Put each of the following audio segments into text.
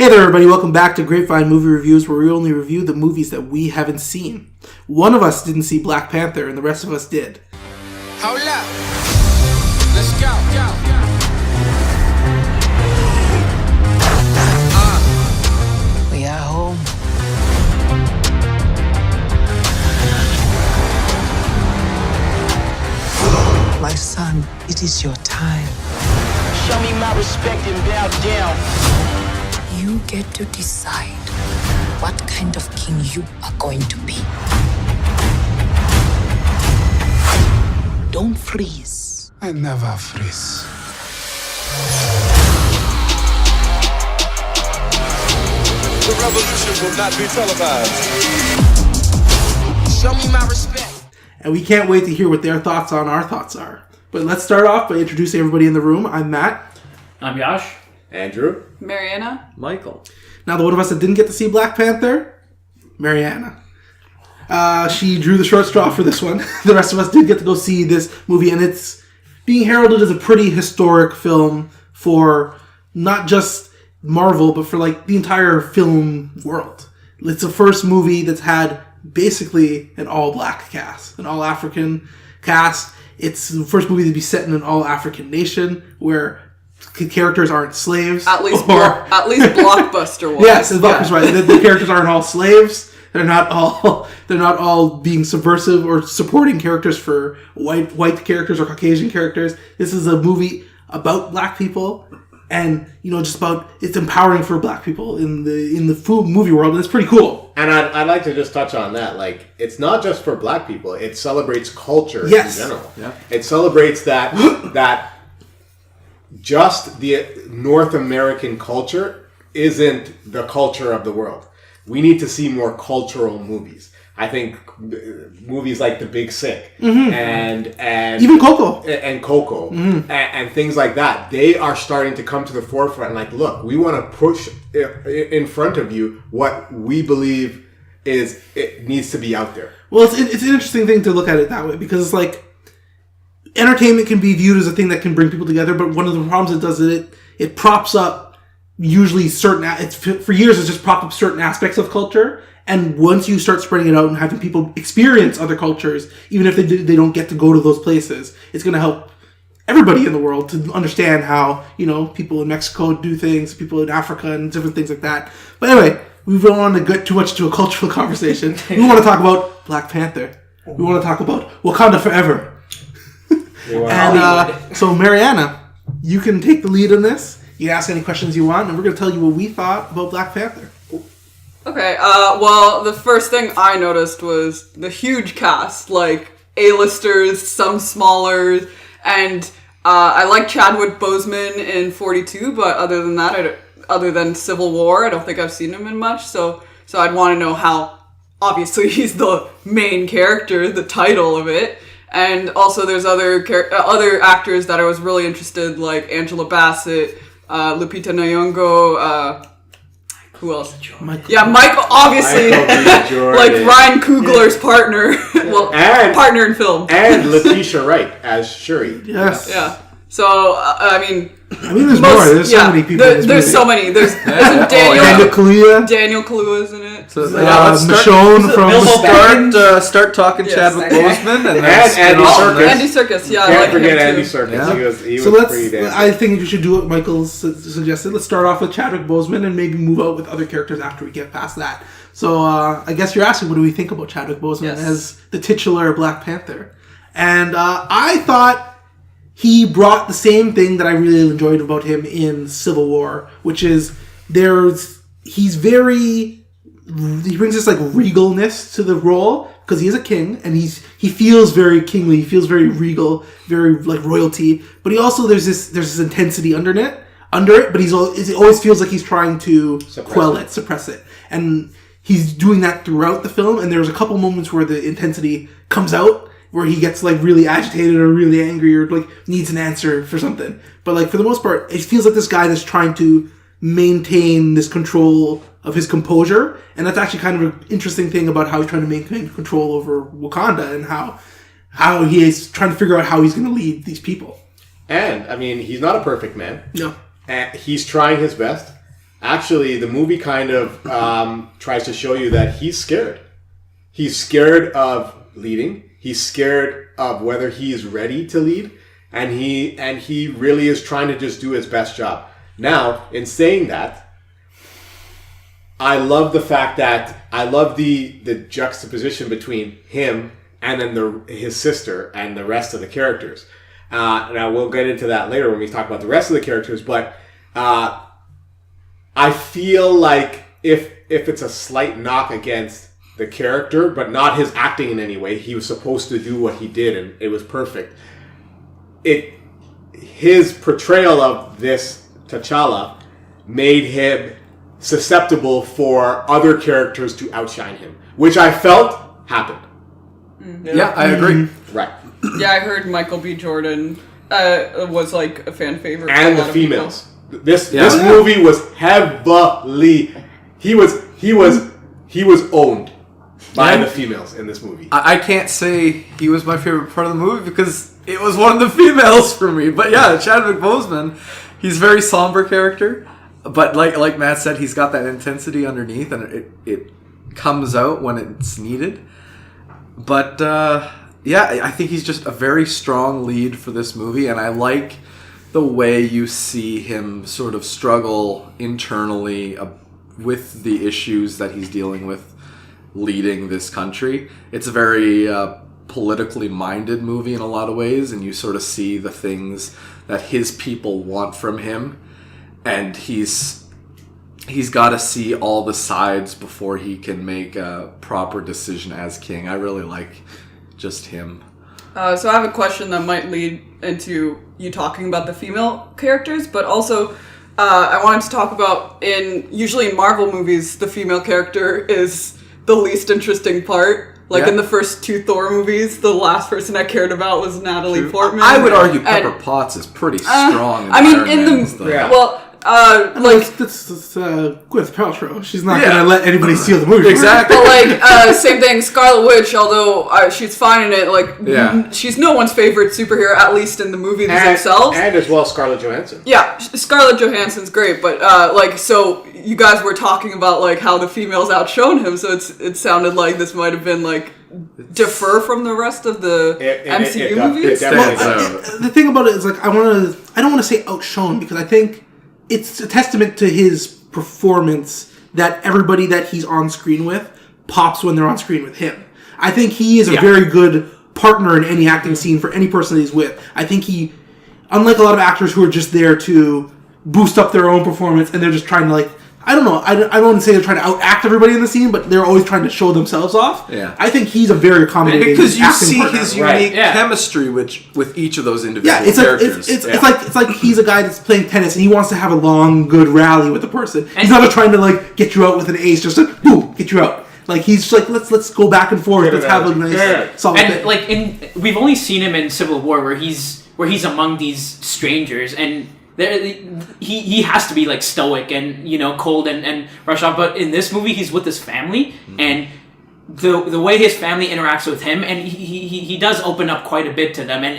Hey there, everybody. Welcome back to Grapevine Movie Reviews, where we only review the movies that we haven't seen. One of us didn't see Black Panther, and the rest of us did. Hold up. Let's go. We are home. My son, it is your time. Show me my respect and bow down. You get to decide what kind of king you are going to be. Don't freeze. I never freeze. The revolution will not be televised. Show me my respect. And we can't wait to hear what their thoughts on our thoughts are. But let's start off by introducing everybody in the room. I'm Matt. I'm Yash. Andrew. Mariana. Michael. Now, the one of us that didn't get to see Black Panther, Mariana. She drew the short straw for this one. The rest of us did get to go see this movie, and it's being heralded as a pretty historic film for not just Marvel, but for like the entire film world. It's the first movie that's had basically an all-black cast, an all-African cast. It's the first movie to be set in an all-African nation where characters aren't slaves. At least Blockbuster was. Yes, Blockbuster's right. The characters aren't all slaves. They're not all being subversive or supporting characters for white characters or Caucasian characters. This is a movie about black people, and just about it's empowering for black people in the movie world, and it's pretty cool. And I'd like to just touch on that. Like, it's not just for black people. It celebrates culture in general. Yeah. It celebrates that just the North American culture isn't the culture of the world. We need to see more cultural movies. I think movies like The Big Sick and even Coco and things like that, they are starting to come to the forefront. Like, look, we want to push in front of you what we believe it needs to be out there. Well, it's an interesting thing to look at it that way, because it's like entertainment can be viewed as a thing that can bring people together, but one of the problems it does is it props up usually for years it's just propped up certain aspects of culture. And once you start spreading it out and having people experience other cultures, even if they don't get to go to those places, it's going to help everybody in the world to understand how, people in Mexico do things, people in Africa and different things like that. But anyway, we don't want to get too much into a cultural conversation. We want to talk about Black Panther. We want to talk about Wakanda forever. And so, Mariana, you can take the lead in this. You can ask any questions you want, and we're going to tell you what we thought about Black Panther. Okay, well, the first thing I noticed was the huge cast, like A-listers, some smaller, and I like Chadwick Boseman in 42, but other than that, other than Civil War, I don't think I've seen him in much, so I'd want to know how, obviously he's the main character, the title of it, and also there's other actors that I was really interested, like Angela Bassett, Lupita Nyong'o, who else? Michael, obviously. Like Ryan Coogler's partner. Partner in film. And Letitia Wright as Shuri. Yes. Yeah. So, there's more. There's so many people. There's so many. There's Daniel Kaluuya. Daniel Kaluuya's in it. So, Michonne from start talking Chadwick Boseman and Andy Serkis. Andy Serkis, yeah. Can't forget Andy Serkis. Yeah. He was pretty damn. I think you should do what Michael suggested. Let's start off with Chadwick Boseman and maybe move out with other characters after we get past that. So I guess you're asking, what do we think about Chadwick Boseman as the titular Black Panther? And I thought he brought the same thing that I really enjoyed about him in Civil War, which is he brings this like regalness to the role, because he is a king and he feels very kingly, he feels very regal, very like royalty, but he also there's this intensity under it, but it always feels like he's trying to suppress it, and he's doing that throughout the film. And there's a couple moments where the intensity comes out, where he gets like really agitated or really angry or like needs an answer for something. But like for the most part, it feels like this guy that's trying to maintain this control of his composure. And that's actually kind of an interesting thing about how he's trying to maintain control over Wakanda, and how he is trying to figure out how he's going to lead these people. And, I mean, he's not a perfect man. No. And he's trying his best. actually, the movie kind of tries to show you that he's scared. He's scared of leading. He's scared of whether he is ready to lead, and he really is trying to just do his best job. Now, in saying that, I love the fact that I love the juxtaposition between him and then his sister and the rest of the characters. And I will get into that later when we talk about the rest of the characters, but I feel like if it's a slight knock against the character, but not his acting in any way, he was supposed to do what he did, and it was perfect. His portrayal of this T'Challa made him susceptible for other characters to outshine him, which I felt happened. Yeah, I agree. Right. Yeah, I heard Michael B. Jordan was like a fan favorite. And for a the lot of females. This Yeah. movie was heavily. He was owned by the females in this movie. I can't say he was my favorite part of the movie because it was one of the females for me. But yeah, Chadwick Boseman, he's a very somber character. But like Matt said, he's got that intensity underneath, and it comes out when it's needed. But yeah, I think he's just a very strong lead for this movie, and I like the way you see him sort of struggle internally with the issues that he's dealing with leading this country. It's a very politically minded movie in a lot of ways, and you sort of see the things that his people want from him, and he's got to see all the sides before he can make a proper decision as king. I really like just him. So I have a question that might lead into you talking about the female characters, but also I wanted to talk about usually in Marvel movies, the female character is the least interesting part. Like in the first 2 Thor movies, the last person I cared about was Natalie Portman. I would argue Pepper Potts is pretty strong. In I mean, Iron in Man's, the though. well, like That's Gwyneth Paltrow. She's not gonna let anybody steal the movie. Exactly. but like same thing. Scarlet Witch, although she's fine in it, like she's no one's favorite superhero, at least in the movies themselves. And as well Scarlett Johansson. Yeah, Scarlett Johansson's great, but like so you guys were talking about like how the females outshone him, so it sounded like this might have been like differ from the rest of the MCU movies. The thing about it is like I don't want to say outshone because I think it's a testament to his performance that everybody that he's on screen with pops when they're on screen with him. I think he is a very good partner in any acting scene for any person that he's with. I think he, unlike a lot of actors who are just there to boost up their own performance and they're just trying to like, I don't know, I don't want to say they're trying to outact everybody in the scene, but they're always trying to show themselves off. Yeah. I think he's a very accommodating because you acting see partner. his unique chemistry with each of those individual characters. It's like he's a guy that's playing tennis and he wants to have a long, good rally with the person. He's not trying to like get you out with an ace, just like boom, get you out. Like he's just like let's go back and forth. Let's have a nice solid and like we've only seen him in Civil War where he's among these strangers and. He has to be like stoic and cold and rush off, but in this movie he's with his family and the way his family interacts with him and he does open up quite a bit to them and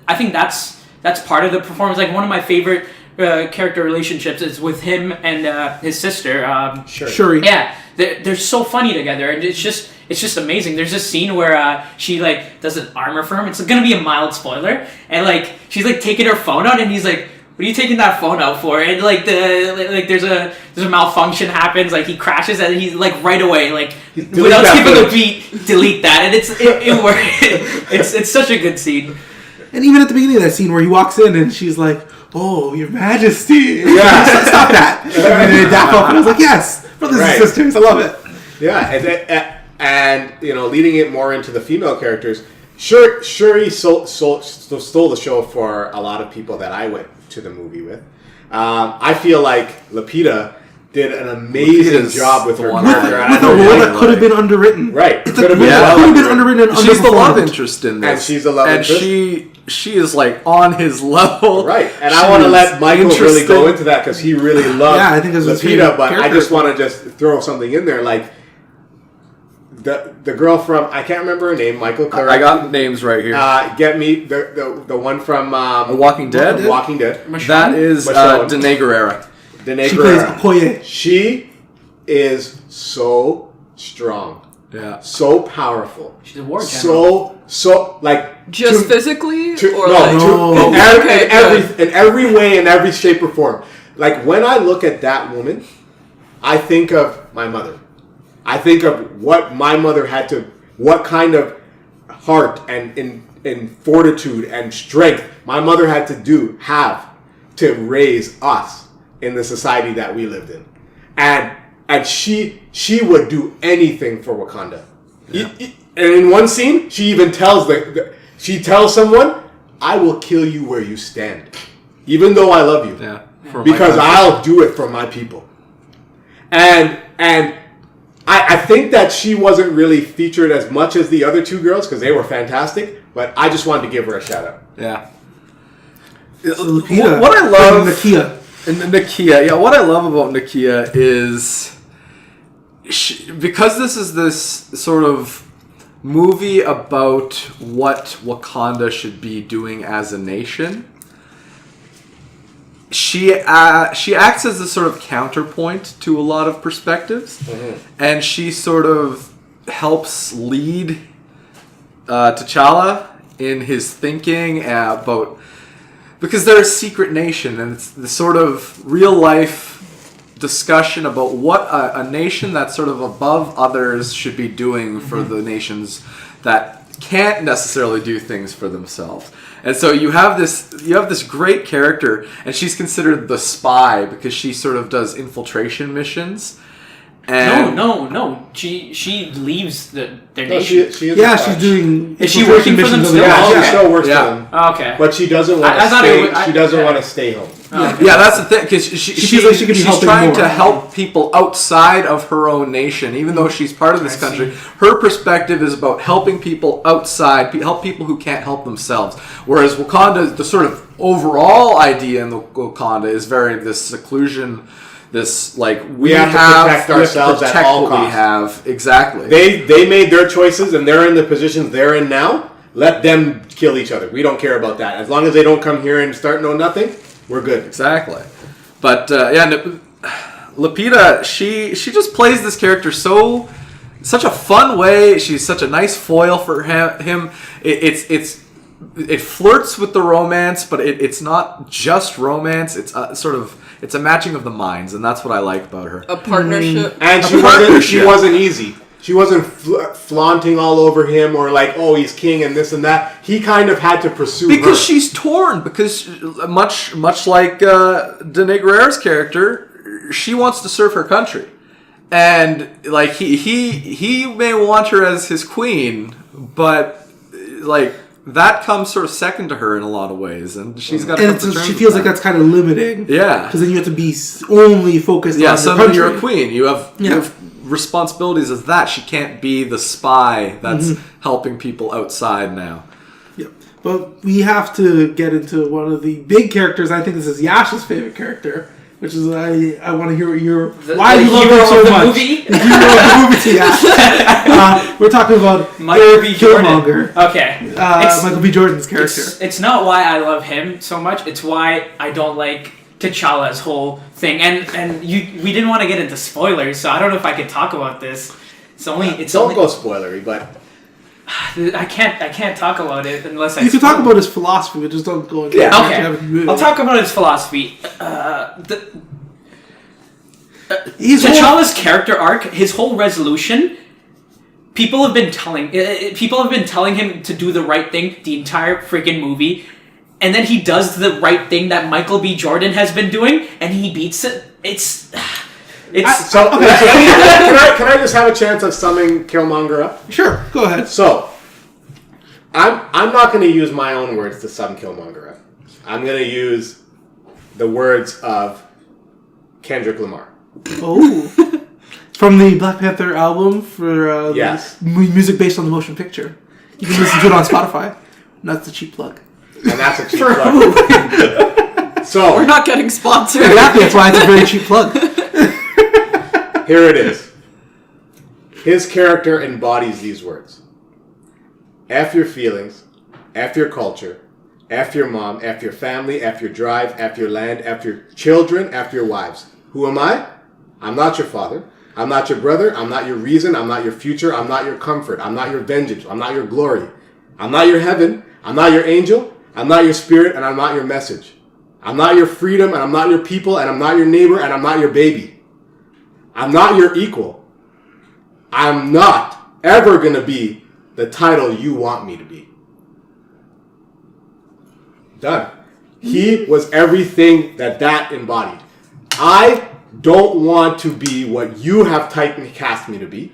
I think that's part of the performance. Like one of my favorite character relationships is with him and his sister Shuri. Yeah, they're so funny together and it's just amazing. There's this scene where she like does an armor for him. It's gonna be a mild spoiler, and like she's like taking her phone out, and he's like, "What are you taking that phone out for?" And like there's a malfunction happens. Like he crashes, and he's like right away, like without skipping a beat, delete that, and it works. It's such a good scene. And even at the beginning of that scene where he walks in and she's like, "Oh, Your Majesty!" Yeah, stop that. And they dap up, and I was like, "Yes, brothers and sisters, I love it." Yeah, and leading it more into the female characters. Shuri stole the show for a lot of people that I went to the movie with. I feel like Lupita did an amazing job with her character. With a role that could have been underwritten. Right. It could have been underwritten and she's the love interest in this. And she's the love interest. And she is like on his level. Right. And I want to let Michael really go into that because he really loved I think Lupita, but I just want to just throw something in there like the girl from I can't remember her name. Michael, correct? I got names right here. Get me the one from Walking Dead. Walking Dead. That is Danae Guerrera. Danae She plays Guerrero. Okoye. She is so strong. Yeah. So powerful. She's a war general. So like Just to- physically, to- or no, like to- in, Okay, in every way, in every shape or form. Like when I look at that woman, I think of my mother. I think of what my mother had to, what kind of heart and in fortitude and strength my mother had to have to raise us in the society that we lived in, and she would do anything for Wakanda. Yeah. And in one scene, she even tells she tells someone, "I will kill you where you stand, even though I love you, Yeah. because I'll do it for my people." And I think that she wasn't really featured as much as the other two girls because they were fantastic. But I just wanted to give her a shout out. Yeah. Lupita. What I love, Nakia. Nakia, yeah. What I love about Nakia is because this is this sort of movie about what Wakanda should be doing as a nation. She acts as a sort of counterpoint to a lot of perspectives, and she sort of helps lead T'Challa in his thinking about, because they're a secret nation, and it's the sort of real life discussion about what a nation that's sort of above others should be doing for the nations that can't necessarily do things for themselves. And so you have this great character, and she's considered the spy because she sort of does infiltration missions. And No. She leaves their No, nation. she is She's doing. Is she working for them missions still? on the Yeah, ground. she Okay. still works Yeah. for them. Okay. But she doesn't want I to thought stay. it was- She doesn't want to stay home. yeah, that's the thing, because she feels like she could be she's helping trying more. to help people outside of her own nation, even though she's part of this country. Her perspective is about helping people outside, help people who can't help themselves. Whereas Wakanda, the sort of overall idea in the Wakanda is very this seclusion, this like we have to protect ourselves at all what we costs. have. Exactly. They made their choices and they're in the positions they're in now. Let them kill each other. We don't care about that. As long as they don't come here and start no nothing, we're good. Exactly. But Lupita, she just plays this character such a fun way. She's such a nice foil for him. It flirts with the romance, but it's not just romance. It's it's a matching of the minds, and that's what I like about her. a partnership. And she wasn't easy. She wasn't flaunting all over him or like, oh, he's king and this and that. He kind of had to pursue Because her. she's torn. Because much like Danae Guerrero's character, she wants to serve her country, and like he may want her as his queen, but like that comes sort of second to her in a lot of ways, and she's got. And she feels like that's kind of limiting. Yeah, because then you have to be only focused on your suddenly country. you're a queen. You have responsibilities as that. She can't be the spy that's helping people outside now. Yep. But we have to get into one of the big characters. I think this is Yash's favorite character, which is I want to hear what why you love him so much. Movie? The hero of the movie to Yash. We're talking about Michael B. Jordan. Killmonger. Okay. Michael B. Jordan's character. It's not why I love him so much. It's why I don't like T'Challa's whole thing. And we didn't want to get into spoilers, so I don't know if I could talk about this. Don't go spoilery, but I can't talk about it unless You can talk about his philosophy, but just don't go into it. Okay. I'll talk about his philosophy. T'Challa's character arc, his whole resolution. People have been telling him to do the right thing the entire freaking movie, and then he does the right thing that Michael B. Jordan has been doing, and he beats it. Can I just have a chance of summing Killmonger up? Sure, go ahead. So, I'm not going to use my own words to sum Killmonger up. I'm going to use the words of Kendrick Lamar. Oh. From the Black Panther album for Yes. Music based on the motion picture. You can listen to it on Spotify. That's a cheap plug. And that's a cheap plug. So, We're not getting sponsored. Exactly, that's why it's a very cheap plug. here it is. His character embodies these words. F your feelings, F your culture, F your mom, F your family, F your drive, F your land, F your children, F your wives. Who am I? I'm not your father. I'm not your brother. I'm not your reason. I'm not your future. I'm not your comfort. I'm not your vengeance. I'm not your glory. I'm not your heaven. I'm not your angel. I'm not your spirit, and I'm not your message. I'm not your freedom, and I'm not your people, and I'm not your neighbor, and I'm not your baby. I'm not your equal. I'm not ever going to be the title you want me to be. Done. He was everything that embodied. I don't want to be what you have typecast me to be.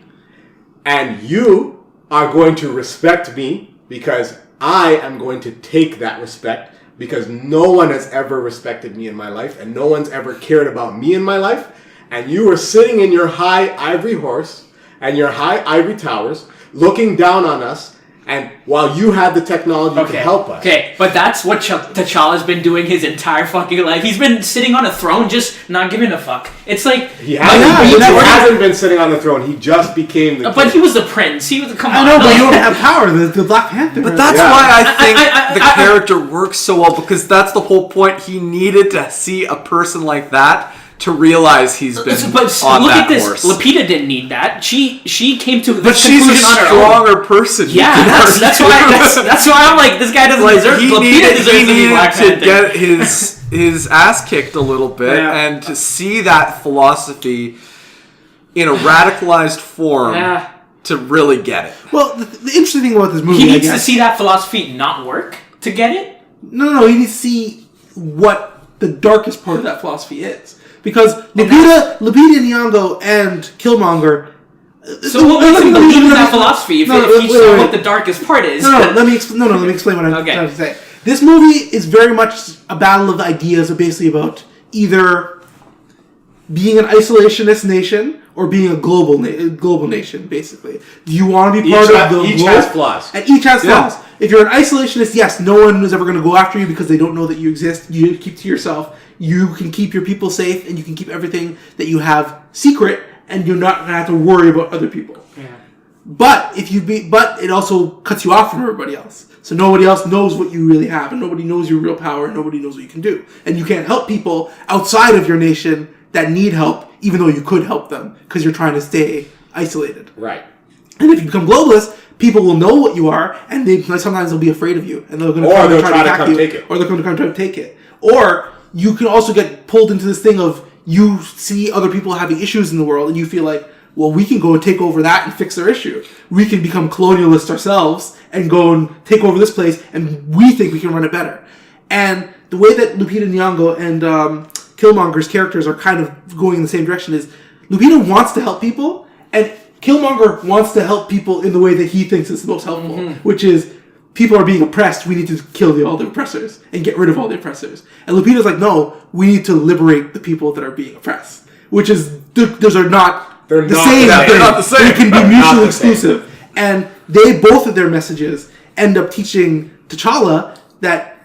And you are going to respect me because I am going to take that respect because no one has ever respected me in my life and no one's ever cared about me in my life. And you were sitting in your high ivory horse and your high ivory towers looking down on us, and while you had the technology to help us. Okay, but that's what T'Challa's been doing his entire fucking life. He's been sitting on a throne just not giving a fuck. It's like... He hasn't been sitting on the throne. He just became the king. But he was the prince. He was... Come on. I know, but you don't have power. The Black Panther. But that's why I think the character works so well, because that's the whole point. He needed to see a person like that to realize he's been on look that at this. horse. Lapita didn't need that. She came to but this she's conclusion a on her own. stronger person. Yeah, that's why I'm like, this guy doesn't deserve. Lapita deserves to be Black Panther. To get his ass kicked a little bit and to see that philosophy in a radicalized form to really get it. Well, the interesting thing about this movie, he needs to see that philosophy not work to get it. No, he needs to see what the darkest part of that philosophy is. Because Lupita Nyong'o and Killmonger. So what makes him believe in that philosophy if he saw what the darkest part is? Let me explain what I'm trying to say. This movie is very much a battle of the ideas, basically about either being an isolationist nation or being a global nation. Basically, do you want to be part of the globe? Each has flaws, and each has flaws. If you're an isolationist, yes, no one is ever going to go after you because they don't know that you exist. You keep to yourself. You can keep your people safe, and you can keep everything that you have secret, and you're not going to have to worry about other people. Yeah. But it also cuts you off from everybody else. So nobody else knows what you really have, and nobody knows your real power, and nobody knows what you can do. And you can't help people outside of your nation that need help, even though you could help them, because you're trying to stay isolated. Right. And if you become globalist, people will know what you are, and sometimes they'll be afraid of you, and they're going to try to attack you, or they're going to come try to take it. Or you can also get pulled into this thing of you see other people having issues in the world, and you feel like, well, we can go and take over that and fix their issue. We can become colonialists ourselves and go and take over this place, and we think we can run it better. And the way that Lupita Nyong'o and Killmonger's characters are kind of going in the same direction is Lupita wants to help people, and Killmonger wants to help people in the way that he thinks is the most helpful, which is people are being oppressed, we need to kill all the oppressors and get rid of all the oppressors. And Lupita's like, no, we need to liberate the people that are being oppressed. Which is, those are not the same. They're not the same. They can be mutually exclusive. And both of their messages end up teaching T'Challa that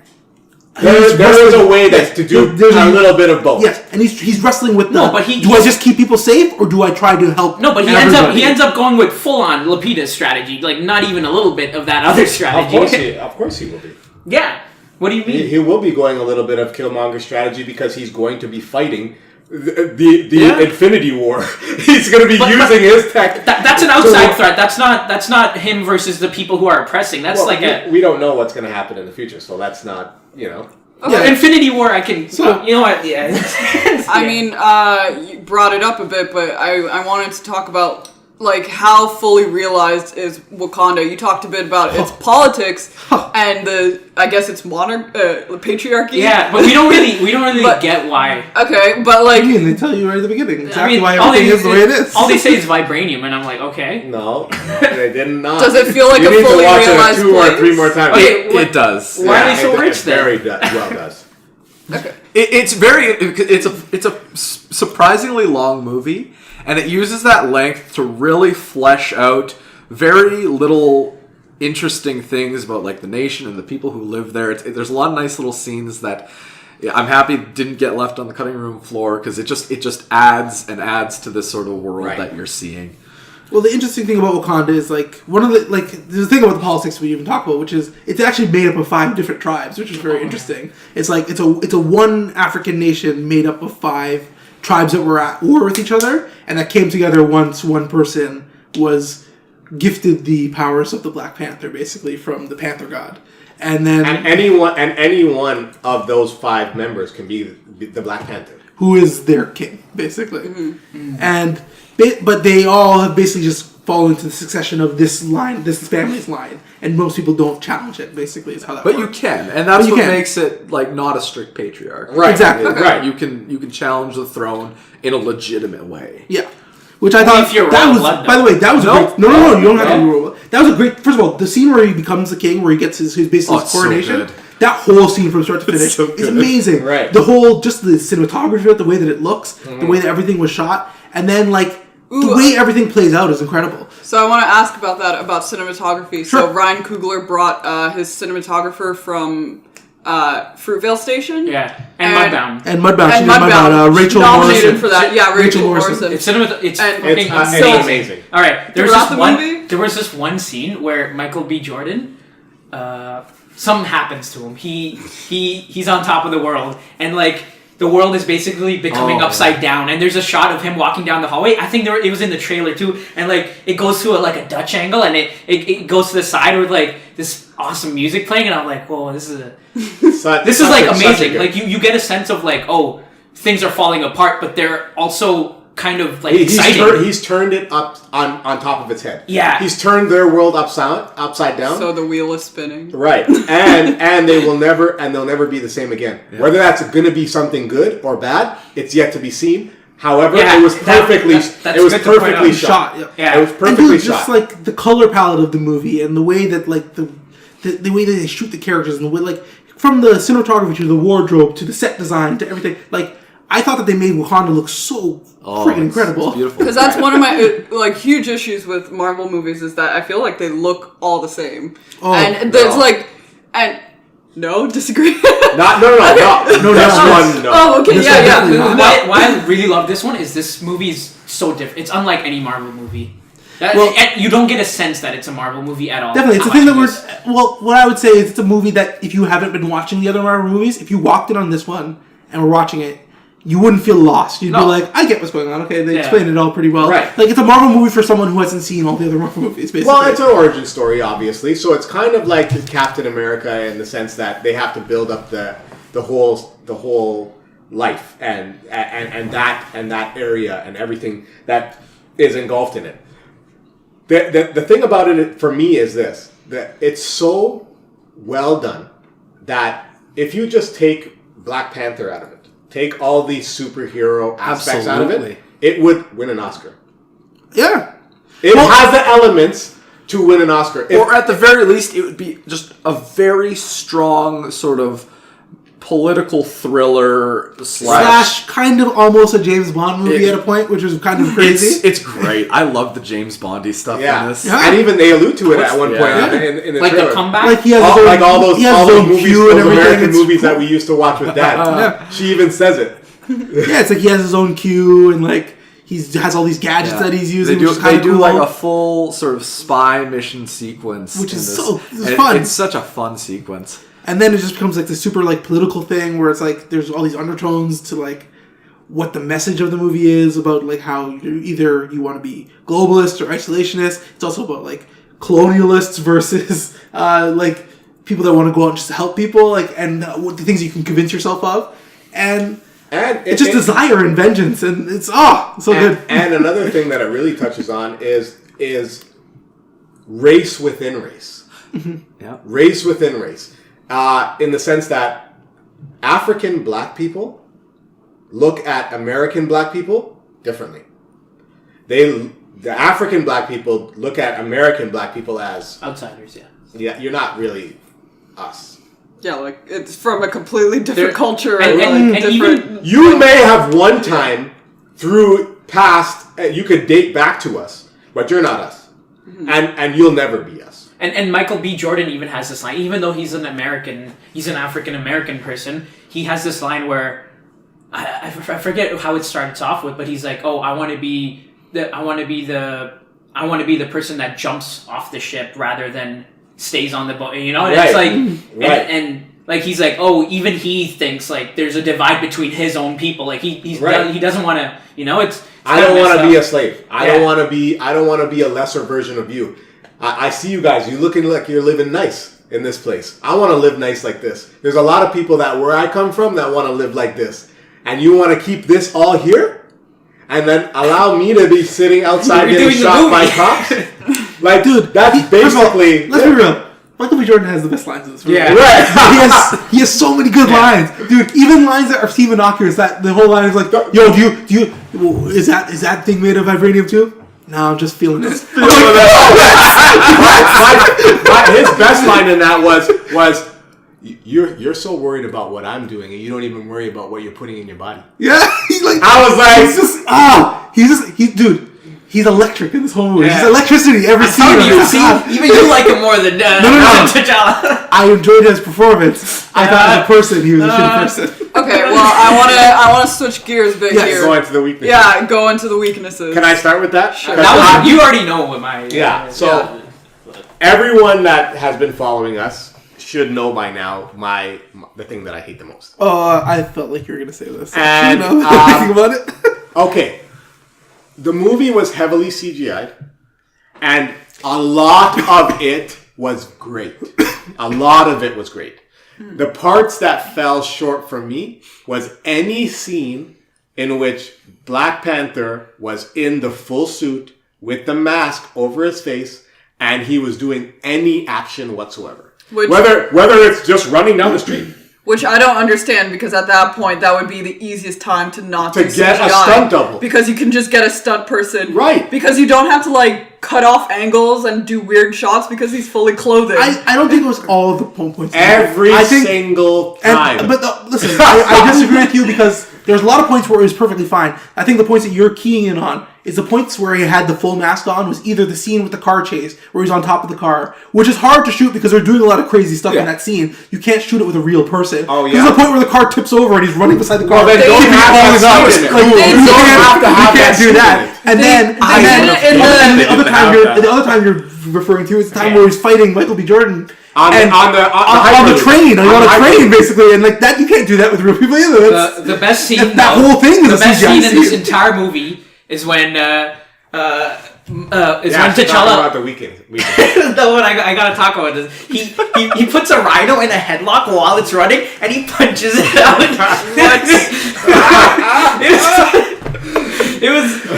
there is a way to do a little bit of both. Yes, and he's wrestling with do I just keep people safe or do I try to help? No, but he ends up going with full on Lupita's strategy, like not even a little bit of that other strategy. Of course he will be. Yeah. What do you mean? He will be going a little bit of Killmonger's strategy because he's going to be fighting the Infinity War. He's going to be using his tech. That's an outside threat. That's not him versus the people who are oppressing. That's we don't know what's going to happen in the future, so that's not, Okay. Infinity War, I can... you know what? Yeah. I mean, you brought it up a bit, but I wanted to talk about, like, how fully realized is Wakanda. You talked a bit about its politics and I guess it's patriarchy. Yeah, but we don't really get why. Okay, but like... They tell you right at the beginning exactly why everything is the way it is. All they say is vibranium, and I'm like, okay. No, they did not. Does it feel like a fully realized You need to watch it 2 or 3 more times. Okay, it does. Why are they so rich then? Very well does. Okay. It's a surprisingly long movie, and it uses that length to really flesh out very little interesting things about like the nation and the people who live there. There's a lot of nice little scenes that I'm happy didn't get left on the cutting room floor because it just adds and adds to this sort of world that you're seeing. Well, the interesting thing about Wakanda is there's a thing about the politics we even talk about, which is it's actually made up of 5 different tribes, which is very interesting. It's like it's a one African nation made up of 5 tribes that were at war with each other, and that came together once one person was gifted the powers of the Black Panther, basically from the Panther God. And then any one of those 5 members can be the Black Panther, who is their king, basically. And but they all have basically just fallen into the succession of this family's line, and most people don't challenge it. Basically, is how that. But works. you can, and that's what makes it like not a strict patriarch. Right? Exactly. Right. You can challenge the throne in a legitimate way. Yeah. Which I thought if you're that royal was, blood, by the way, that was No. a great. No, you don't have to be royal blood. That was a great. First of all, the scene where he becomes the king, where he gets his basically his so coronation. good. That whole scene from start to finish so is good. amazing. Right. The whole, just the cinematography, the way that it looks, the way that everything was shot, and then like the way everything plays out is incredible. So I want to ask about that, about cinematography. Sure. So Ryan Coogler brought his cinematographer from Fruitvale Station. Yeah, and Mudbound. And Mudbound, she And did Mudbound. Rachel nominated Morrison for that. Yeah, Rachel Morrison. It's fucking It's amazing. amazing. All right, Throughout there was this one scene where Michael B. Jordan, something happens to him. He's on top of the world, and like the world is basically becoming upside down. And there's a shot of him walking down the hallway. I think it was in the trailer too, and like it goes to a Dutch angle, and it goes to the side with like this awesome music playing, and I'm like, whoa, this is like amazing. Like you get a sense of like, oh, things are falling apart, but they're also kind of like exciting. He's turned it up on top of its head. Yeah. He's turned their world upside down. So the wheel is spinning. Right. And they'll never be the same again. Yeah. Whether that's going to be something good or bad, it's yet to be seen. However, it was perfectly shot. Yeah. It was perfectly shot. Just like the color palette of the movie and the way that like the way that they shoot the characters and the way like from the cinematography to the wardrobe to the set design to everything, like I thought that they made Wakanda look so freaking incredible. Because that's one of my like huge issues with Marvel movies is that I feel like they look all the same. There's like, and no, disagree. No. Oh, okay, yeah. Why I really love this one is this movie's so different. It's unlike any Marvel movie. You don't get a sense that it's a Marvel movie at all. Definitely, it's a thing that what I would say is it's a movie that if you haven't been watching the other Marvel movies, if you walked in on this one and were watching it, you wouldn't feel lost. You'd be like, I get what's going on. Okay, they explained it all pretty well. Right. Like, it's a Marvel movie for someone who hasn't seen all the other Marvel movies, basically. Well, it's an origin story, obviously. So it's kind of like Captain America in the sense that they have to build up the whole life and that area and everything that is engulfed in it. The thing about it for me is this, that it's so well done that if you just take Black Panther out of it, take all these superhero aspects out of it, it would win an Oscar. Yeah. It has the elements to win an Oscar. Or at the very least, it would be just a very strong sort of political thriller slash kind of almost a James Bond movie at a point, which was kind of crazy. It's great. I love the James Bondy stuff in this. Yeah. And even they allude to it at one point in the like trailer. the comeback. Like he has all those movies, those American movies that we used to watch with Dad. She even says it. Yeah, it's like he has his own queue and like he has all these gadgets that he's using. They do like a full sort of spy mission sequence, which is it's fun. It's such a fun sequence. And then it just becomes like the super like political thing where it's like there's all these undertones to like what the message of the movie is about, like how either you want to be globalist or isolationist. It's also about like colonialists versus like people that want to go out and just help people, like and what the things you can convince yourself of, and it's just desire and vengeance, and it's so good. And another thing that it really touches on is race within race. Yeah, race within race. In the sense that African black people look at American black people differently. The African black people look at American black people as outsiders. Yeah, you're not really us. Yeah, like it's from a completely different culture. And different. You may have one time through past you could date back to us, but you're not us, and you'll never be us. And Michael B. Jordan even has this line, even though he's an African American person, he has this line where I forget how it starts off with, but he's like, "Oh, I want to be the person that jumps off the ship rather than stays on the boat." You know, and it's like, and like he's like, oh, even he thinks like there's a divide between his own people. Like he doesn't want to, it's. I don't want to be a slave. I don't want to be a lesser version of you. I see you guys. You're looking like you're living nice in this place. I want to live nice like this. There's a lot of people that where I come from that want to live like this, and you want to keep this all here, and then allow me to be sitting outside getting shot by cops. Like, dude, that's basically. Let's be real. Michael B. Jordan has the best lines in this movie. Yeah, right. he has so many good lines, dude. Even lines that seem innocuous. That the whole line is like, "Yo, do you? Is that thing made of vibranium too?" No, I'm just feeling this. His best line in that was you're so worried about what I'm doing, and you don't even worry about what you're putting in your body. Yeah, he's like, I was like, dude. He's electric in this whole movie. He's electricity every scene. Even you like him more than T'Challa. I enjoyed his performance. I thought as a person he was a shitty person. Okay, well, I want to switch gears a bit here. Go into the weaknesses. Yeah, go into the weaknesses. Can I start with that? Sure. You already know what my So everyone that has been following us should know by now the thing that I hate the most. I felt like you were gonna say this. And anything about it? Okay. The movie was heavily CGI'd, and a lot of it was great. A lot of it was great. The parts that fell short for me was any scene in which Black Panther was in the full suit with the mask over his face, and he was doing any action whatsoever. Whether it's just running down the street. Which I don't understand, because at that point that would be the easiest time to not to do get CGI, a stunt double, because you can just get a stunt person, right? Because you don't have to like cut off angles and do weird shots because he's fully clothed. I don't think it was all of the points. Single time. Listen, I disagree with you, because there's a lot of points where it was perfectly fine. I think the points that you're keying in on is the points where he had the full mask on was either the scene with the car chase where he's on top of the car, which is hard to shoot because they're doing a lot of crazy stuff in that scene. You can't shoot it with a real person. Oh yeah. There's a point where the car tips over and he's running beside the car. Well, then don't have to do that. And then the other time you're referring to is the time where he's fighting Michael B. Jordan. On the train, basically, and like that, you can't do that with real people either. The best scene, that whole thing is the best CGI scene in this entire movie is when when T'Challa. About the weekend. The one I gotta talk about is he puts a rhino in a headlock while it's running and he punches it out. It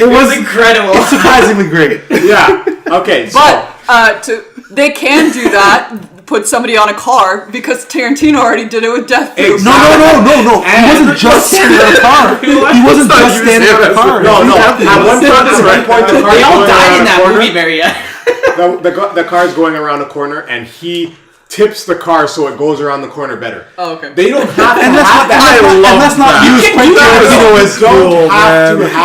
was incredible. It's surprisingly great. Yeah. Okay. But they can do that. Put somebody on a car, because Tarantino already did it with Death Proof. No. He wasn't just standing on a car. He wasn't just standing on a car. No. At one point, they all died in that movie, Mariana. The car's going around a corner, and he tips the car so it goes around the corner better. Oh, okay. They don't have to have that. And let's not use Quentin Tarantino as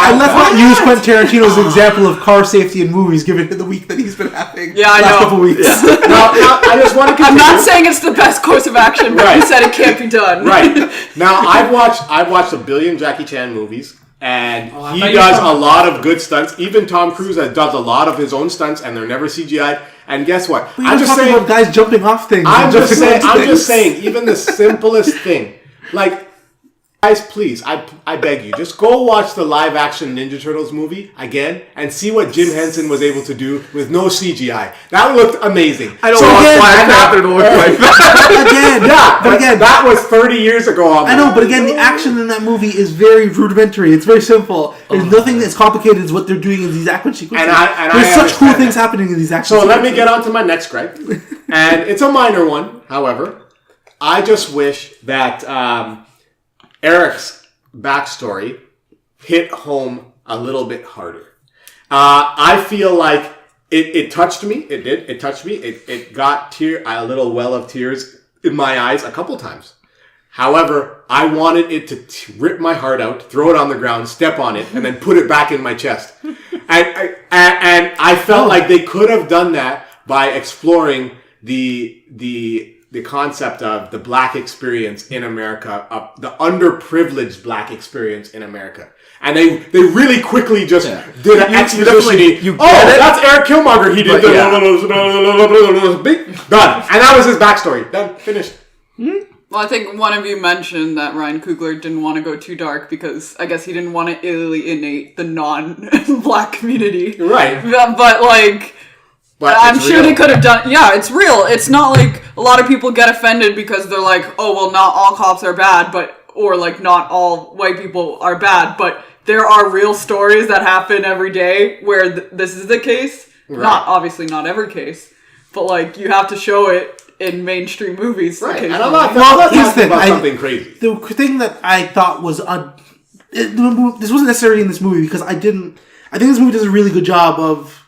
and let's not use Quentin Tarantino as an example of car safety in movies, given the week that he's been having. Yeah, I know. Last couple weeks. Yeah. Now, I just want to. I'm not saying it's the best course of action, but you said it can't be done. Right. Now, I've watched a billion Jackie Chan movies. And he does a lot of good stunts. Even Tom Cruise does a lot of his own stunts, and they're never CGI'd. And guess what? I'm just saying about guys jumping off things. I'm just saying, even the simplest thing, like, guys, please, I beg you, just go watch the live action Ninja Turtles movie again and see what Jim Henson was able to do with no CGI. That looked amazing. I don't want Black Panther to look like that. But again, that was 30 years ago. I know, but again, the action in that movie is very rudimentary. It's very simple. There's nothing as complicated as what they're doing in these action sequences. There's such cool things happening in these action sequences. So let me get on to my next gripe. And it's a minor one, however. I just wish that Eric's backstory hit home a little bit harder. I feel like it touched me. It did. It touched me. It got a little well of tears in my eyes a couple times. However, I wanted it to rip my heart out, throw it on the ground, step on it, and then put it back in my chest. And I felt like they could have done that by exploring the concept of the black experience in America, the underprivileged black experience in America. And they really quickly just did an exposition. That's Eric Killmonger. He did big done. And that was his backstory. Done. Finished. Well, I think one of you mentioned that Ryan Coogler didn't want to go too dark because I guess he didn't want to alienate the non-black community. Right. But like, I'm sure they could have done. Yeah, it's real. It's not like a lot of people get offended because they're like, oh, well, not all cops are bad, or like not all white people are bad, but there are real stories that happen every day where this is the case. Right. Obviously not every case, but like you have to show it in mainstream movies. Right, and I'm not talking about something crazy. The thing that I thought was this wasn't necessarily in this movie because I think this movie does a really good job of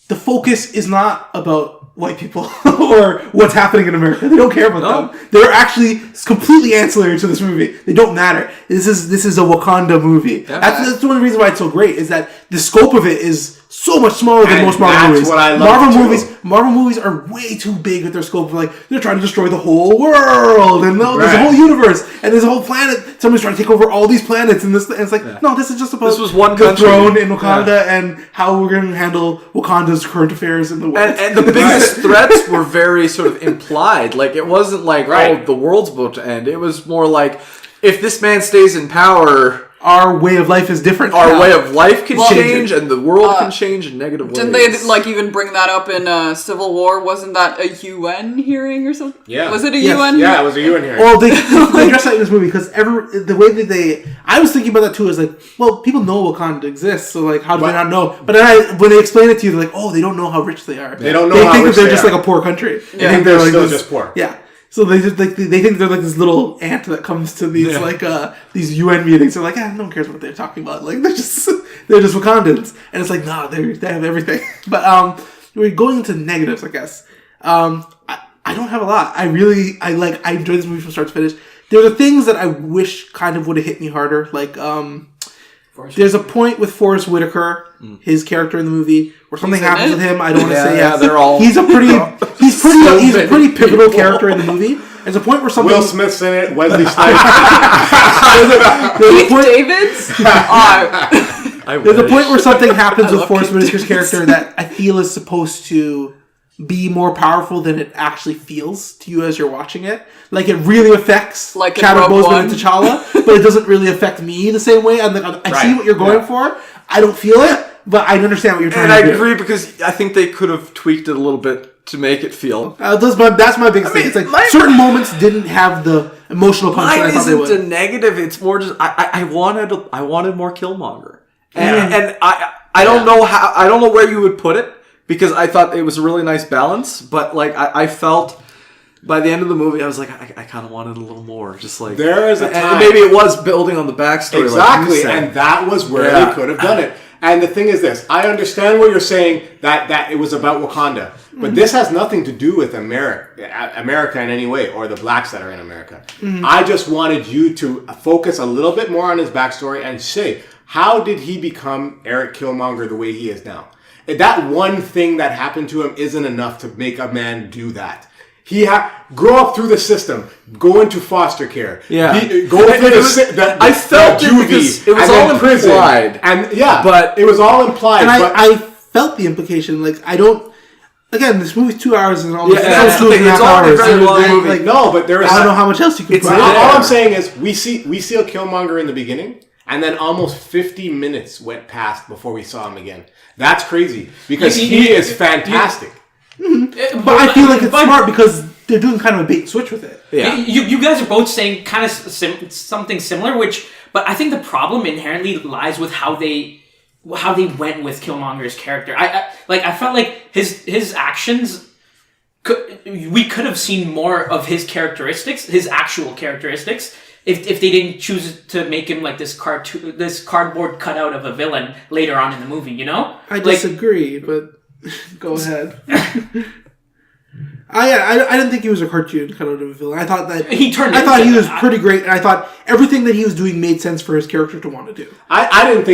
the focus is not about white people or what's happening in America. They don't care about them. They're actually completely ancillary to this movie. They don't matter. This is a Wakanda movie. Yeah. That's one of the reasons why it's so great is that the scope of it is so much smaller than most Marvel movies. What I love Marvel movies are way too big with their scope. Like they're trying to destroy the whole world, and there's a whole universe, and there's a whole planet. Somebody's trying to take over all these planets, and it's like no, this is just about this was one the throne in Wakanda and how we're going to handle Wakanda's current affairs in the world. And the biggest threats were very sort of implied. Like it wasn't like oh the world's about to end. It was more like if this man stays in power. Our way of life is different. Our way of life can change, and the world can change in negative ways. Didn't they like even bring that up in Civil War? Wasn't that a UN hearing or something? Yeah. Was it a UN? Yeah, it was a UN hearing. Well, they address that in this movie because the way that I was thinking about that too is like, well, people know Wakanda exists, so like, how do they not know? But then when they explain it to you, they're like, oh, they don't know how rich they are. They don't know how think rich that they're they just are. like a poor country. Yeah, they think they're like still just poor. Yeah. So they just like they think they're like this little ant that comes to these these UN meetings. They're like, no one cares what they're talking about. Like they're just Wakandans, and it's like nah, they have everything. But we're going into negatives, I guess. I don't have a lot. I enjoyed this movie from start to finish. There are things that I wish kind of would have hit me harder. Like there's a point with Forrest Whitaker, his character in the movie, where something happens with him. I don't want to say yes. They're all. He's a pretty pivotal character in the movie. There's a point where something. Will Smith's in it. Wesley Snipes. Keith Davids. There's a point where something happens with Forrest Whitaker's character that I feel is supposed to be more powerful than it actually feels to you as you're watching it. Like it really affects Chadwick Boseman and T'Challa, but it doesn't really affect me the same way. I see what you're going for. I don't feel it, but I understand what you're trying to do. And I agree because I think they could have tweaked it a little bit to make it feel. That's my biggest thing. It's like certain moments didn't have the emotional punch that I thought they would. Mine isn't a negative. It's more just I wanted more Killmonger, and I don't know how I don't know where you would put it. Because I thought it was a really nice balance, but like I felt by the end of the movie, I was like, I kind of wanted a little more. Just like there is a time, and maybe it was building on the backstory, exactly, and that was where they could have done it. And the thing is this: I understand what you're saying that it was about Wakanda, but this has nothing to do with America in any way, or the blacks that are in America. I just wanted you to focus a little bit more on his backstory and say, how did he become Eric Killmonger the way he is now? That one thing that happened to him isn't enough to make a man do that. He grow up through the system, go into foster care, go through I felt it because it was all implied, but it was all implied. And I felt the implication. Like I don't. Again, this movie's 2 hours and almost 2.5 hours. Very long movie. No, but there is. I don't know how much else you can. All I'm saying is we see a Killmonger in the beginning. And then almost 50 minutes went past before we saw him again. That's crazy because he is fantastic. But I feel like it's smart because they're doing kind of a bait and switch with it. Yeah. You guys are both saying kind of something similar, but I think the problem inherently lies with how they went with Killmonger's character. I felt like his actions. We could have seen more of his characteristics, his actual characteristics. If they didn't choose to make him like this cardboard cutout of a villain later on in the movie, you know? I disagree, but go ahead. I didn't think he was a cartoon cutout of a villain. I thought that he was pretty great, and I thought everything that he was doing made sense for his character to want to do. I didn't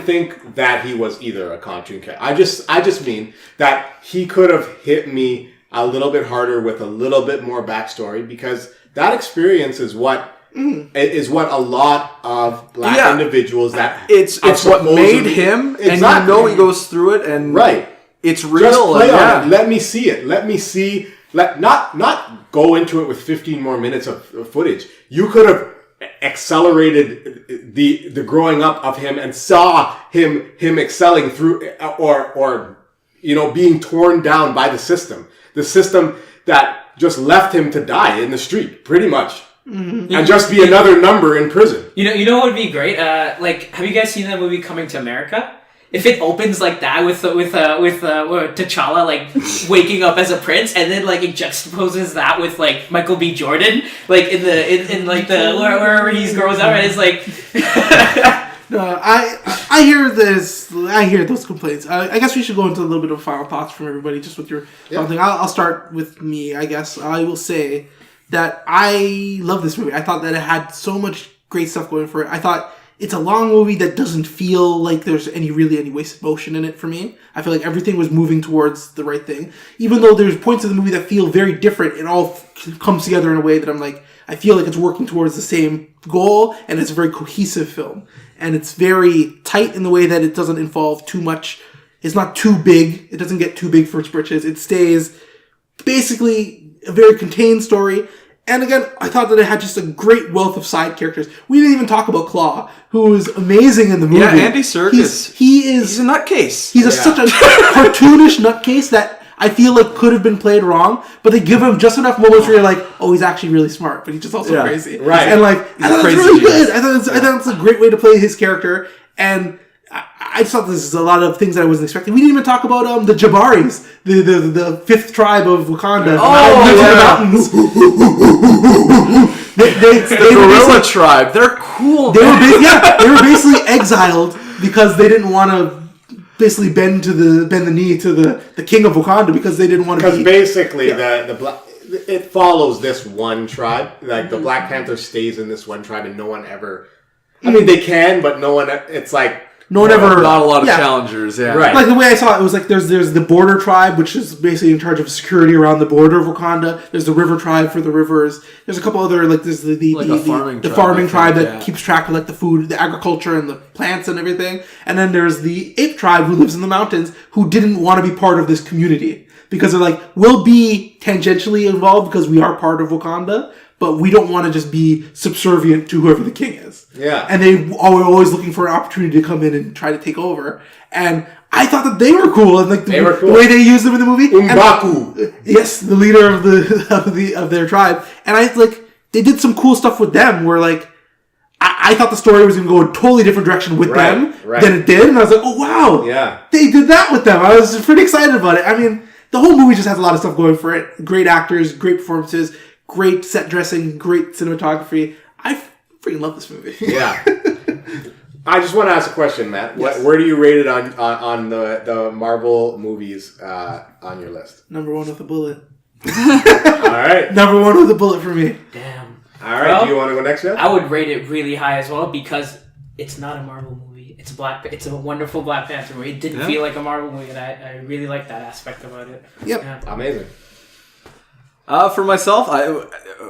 think that he was either a cartoon character. I just mean that he could have hit me a little bit harder with a little bit more backstory because that experience is what. Is what a lot of black individuals that it's what made him, and he goes through it, and right, it's real. Just play on it. Let me see it. Let me see not go into it with 15 more minutes of footage. You could have accelerated the growing up of him and saw him excelling through or being torn down by the system that just left him to die in the street, pretty much. Mm-hmm. And just be another number in prison. You know what would be great? Have you guys seen that movie Coming to America? If it opens like that with T'Challa like waking up as a prince, and then like it juxtaposes that with like Michael B. Jordan, like in like the wherever he grows up, and it's like. No, I hear this. I hear those complaints. I guess we should go into a little bit of final thoughts from everybody, just with your final thing. I'll start with me. I guess I will say that I love this movie. I thought that it had so much great stuff going for it. I thought it's a long movie that doesn't feel like there's any wasted motion in it for me. I feel like everything was moving towards the right thing. Even though there's points of the movie that feel very different, it all comes together in a way that I'm like, I feel like it's working towards the same goal, and it's a very cohesive film. And it's very tight in the way that it doesn't involve too much. It's not too big. It doesn't get too big for its britches. It stays basically a very contained story. And again, I thought that it had just a great wealth of side characters. We didn't even talk about Claw, who is amazing in the movie. Yeah, Andy Serkis. He's a nutcase. He's such a cartoonish nutcase that I feel like could have been played wrong, but they give him just enough moments where you're like, oh, he's actually really smart, but he's just also crazy. Right. And like, I thought it was really good. I thought it's a great way to play his character. And I just thought this is a lot of things that I wasn't expecting. We didn't even talk about the Jabaris, the fifth tribe of Wakanda. The gorilla tribe. They're cool. They were basically exiled because they didn't want to basically bend the knee to the king of Wakanda because they didn't want to. Because basically it follows this one tribe. Like the Black Panther stays in this one tribe, and no one ever. I mean, they can, but no one. It's like. No one ever... Not a lot of challengers, yeah. Right. Like, the way I saw it was like, there's the border tribe, which is basically in charge of security around the border of Wakanda. There's the river tribe for the rivers. There's a couple other, like, there's the farming tribe that keeps track of, like, the food, the agriculture, and the plants and everything. And then there's the ape tribe who lives in the mountains who didn't want to be part of this community. Because they're like, we'll be tangentially involved because we are part of Wakanda, but we don't want to just be subservient to whoever the king is. Yeah. And they were always looking for an opportunity to come in and try to take over. And I thought that they were cool. And like the way they used them in the movie. M'Baku. Yes, the leader of their tribe. And they did some cool stuff with them where like, I thought the story was going to go a totally different direction with them than it did. And I was like, oh wow. Yeah. They did that with them. I was pretty excited about it. I mean, the whole movie just has a lot of stuff going for it. Great actors, great performances, great set dressing, great cinematography. I freaking love this movie. Yeah. I just want to ask a question, Matt. Yes. Where do you rate it on the Marvel movies on your list? Number one with a bullet. All right. Number one with a bullet for me. Damn. All right. Well, do you want to go next, Jeff? I would rate it really high as well because it's not a Marvel movie. It's a wonderful Black Panther movie. It didn't feel like a Marvel movie, and I really like that aspect about it. Yep. Yeah. Amazing. For myself,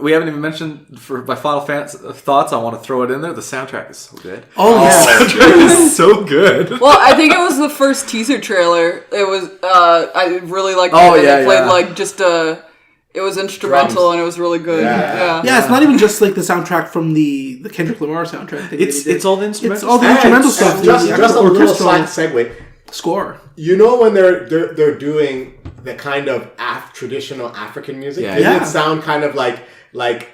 we haven't even mentioned for my final thoughts. I want to throw it in there. The soundtrack is so good. Oh yeah, the soundtrack is so good. Well, I think it was the first teaser trailer. It was I really liked it. Oh, and yeah, they played yeah. like just it was instrumental Drums. and it was really good. Yeah. yeah. It's not even just like the soundtrack from the Kendrick Lamar soundtrack. It's all the instrumental. It's all the instrumental stuff. Just a little orchestral side segue. Score. You know when they're doing the kind of traditional African music? Yeah. Doesn't Yeah. it sound kind of like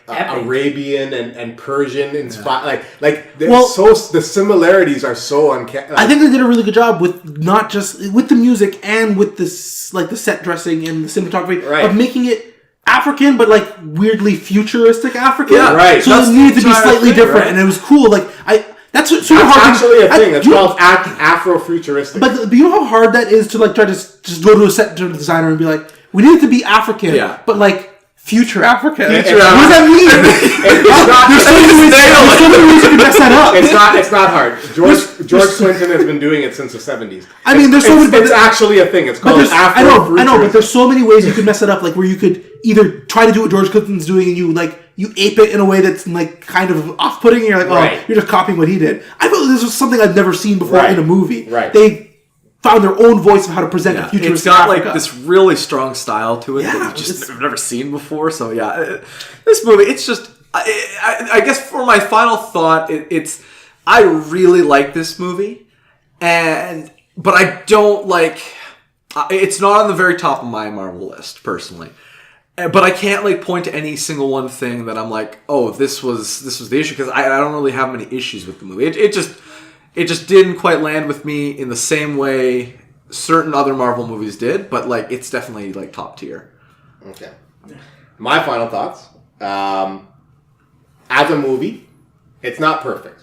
Arabian and Persian inspired? The similarities are so uncanny. I think they did a really good job with not just with the music and with this like the set dressing and the cinematography of making it African, but like weirdly futuristic African. Yeah, right. So it needed to be slightly different, and it was cool. Like that's super hard. Actually, a thing. It's called Afrofuturistic. But you know how hard that is to like try to just go to a set designer and be like, we need it to be African, but like future African. What does that mean? There's so many ways you can mess that up. It's not hard. George Clinton has been doing it since the 70s. I mean, it's actually a thing. It's called Afrofuturistic. I know, but there's so many ways you could mess it up. Like where you could either try to do what George Clinton's doing and you ape it in a way that's like kind of off-putting, and you're like, you're just copying what he did. I feel this was something I've never seen before in a movie. Right. They found their own voice of how to present the future. It's got like this really strong style to it that I've never seen before. So yeah, this movie, it's just, I guess for my final thought, I really like this movie, but I don't like. It's not on the very top of my Marvel list personally, but I can't like point to any single one thing that I'm like, oh, this was the issue, because I don't really have many issues with the movie. It just didn't quite land with me in the same way certain other Marvel movies did, but like it's definitely like top tier. Okay, my final thoughts. As a movie, it's not perfect.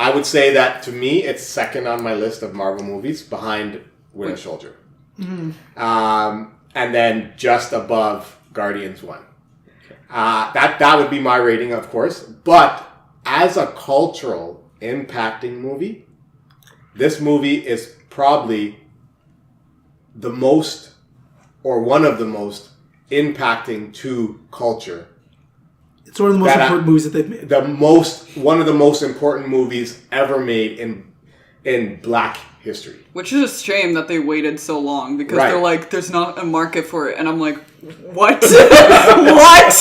I would say that, to me, it's second on my list of Marvel movies, behind Winter Soldier. Mm-hmm. And then just above Guardians 1. That would be my rating, of course. But as a cultural impacting movie, this movie is probably the most, or one of the most, impacting to culture. It's one of the most important movies that they've made. One of the most important movies ever made in Black history. Which is a shame that they waited so long, because they're like, there's not a market for it. And I'm like, what? What?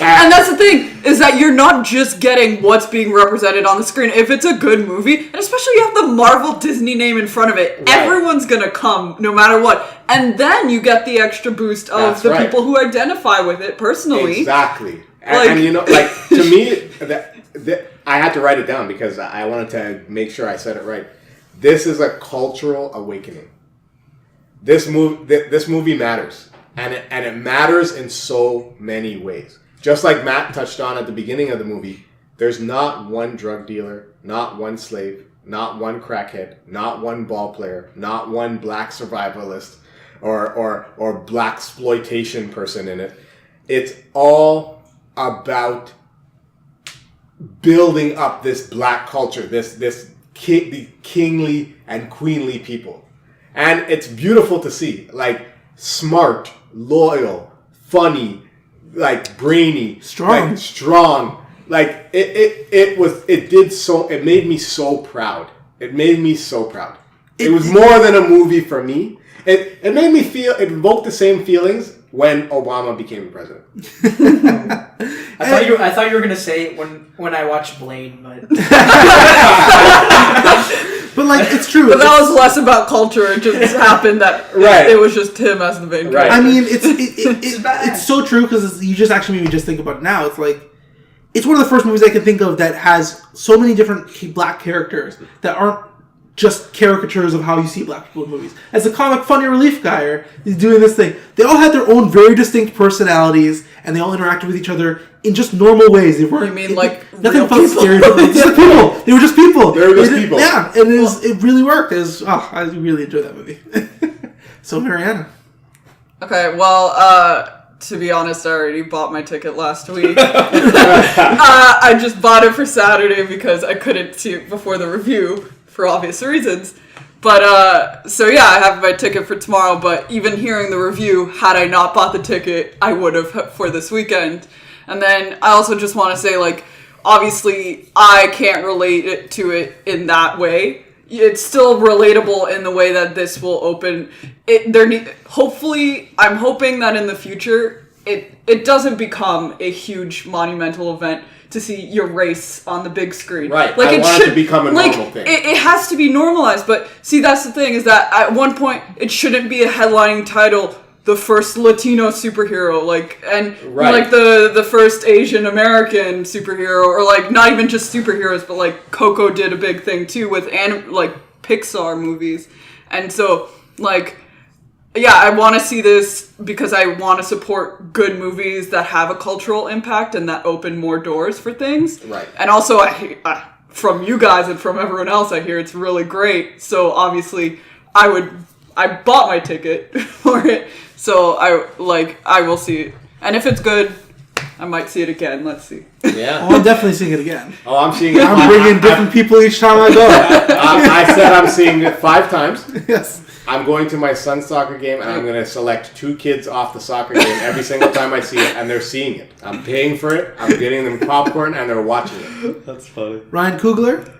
And that's the thing, is that you're not just getting what's being represented on the screen. If it's a good movie, and especially you have the Marvel Disney name in front of it, everyone's gonna come no matter what. And then you get the extra boost of people who identify with it personally. Exactly. And you know, like, to me, I had to write it down because I wanted to make sure I said it right. This is a cultural awakening. This movie matters, and it matters in so many ways. Just like Matt touched on at the beginning of the movie, there's not one drug dealer, not one slave, not one crackhead, not one ball player, not one black survivalist or black exploitation person in it. It's all about building up this black culture, the kingly and queenly people. And it's beautiful to see, like, smart, loyal, funny, like, brainy, strong. Like, it made me so proud. It made me so proud. It was more than a movie for me. It made me feel, it evoked the same feelings when Obama became president. I thought you were gonna say when I watched Blade, but but like, it's true. But that was less about culture. It just happened that it was just him as the main character. I mean, it's so true, because you just actually made me just think about it now. It's like, it's one of the first movies I can think of that has so many different black characters that aren't just caricatures of how you see black people in movies. As a comic funny relief guy doing this thing, they all had their own very distinct personalities, and they all interacted with each other in just normal ways. They weren't. You mean like nothing felt scary? Just people. They were just people. They were just people. Yeah, and it really worked. I really enjoyed that movie. So, Mariana. Okay, well, to be honest, I already bought my ticket last week. I just bought it for Saturday because I couldn't see it before the review, for obvious reasons. But, so yeah, I have my ticket for tomorrow, but even hearing the review, had I not bought the ticket, I would have for this weekend. And then I also just want to say, like, obviously, I can't relate to it in that way. It's still relatable in the way that this will open. Hopefully, I'm hoping that in the future, it doesn't become a huge monumental event to see your race on the big screen. Right. Like, I want it to become a normal thing. It has to be normalized, but see, that's the thing, is that at one point, it shouldn't be a headlining title, the first Latino superhero, like the first Asian American superhero, or like not even just superheroes, but like Coco did a big thing too with Pixar movies. And so, like, yeah, I want to see this because I want to support good movies that have a cultural impact and that open more doors for things. Right. And also, from you guys and from everyone else, I hear it's really great. So obviously, I bought my ticket for it. So I will see it. And if it's good, I might see it again. Let's see. Yeah. Oh, I'm definitely seeing it again. Oh, I'm seeing it. I'm bringing different people each time I go. I said I'm seeing it 5 times. Yes. I'm going to my son's soccer game, and I'm going to select 2 kids off the soccer game every single time I see it, and they're seeing it. I'm paying for it. I'm getting them popcorn, and they're watching it. That's funny. Ryan Coogler?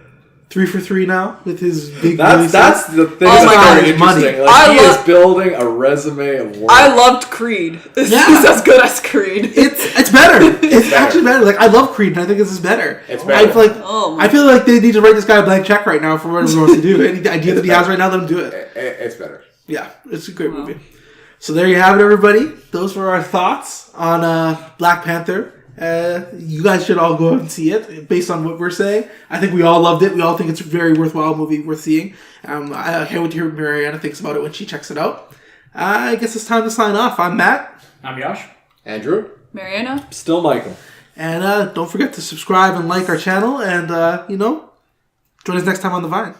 3 for 3 now with his big. That's the thing. Oh my God, very interesting. Like, he is building a resume of work. I loved Creed. This is as good as Creed. It's better. It's actually better. Like I love Creed, and I think this is better. It's better. I feel like they need to write this guy a blank check right now for what he wants to do. Any idea that he has right now, let him do it. It's better. Yeah, it's a great movie. So there you have it, everybody. Those were our thoughts on Black Panther. You guys should all go out and see it based on what we're saying. I think we all loved it. We all think it's a very worthwhile movie worth seeing. I can't wait to hear what Mariana thinks about it when she checks it out. I guess it's time to sign off. I'm Matt. I'm Yash. Andrew. Mariana. Still Michael. And don't forget to subscribe and like our channel. And, join us next time on The Vine.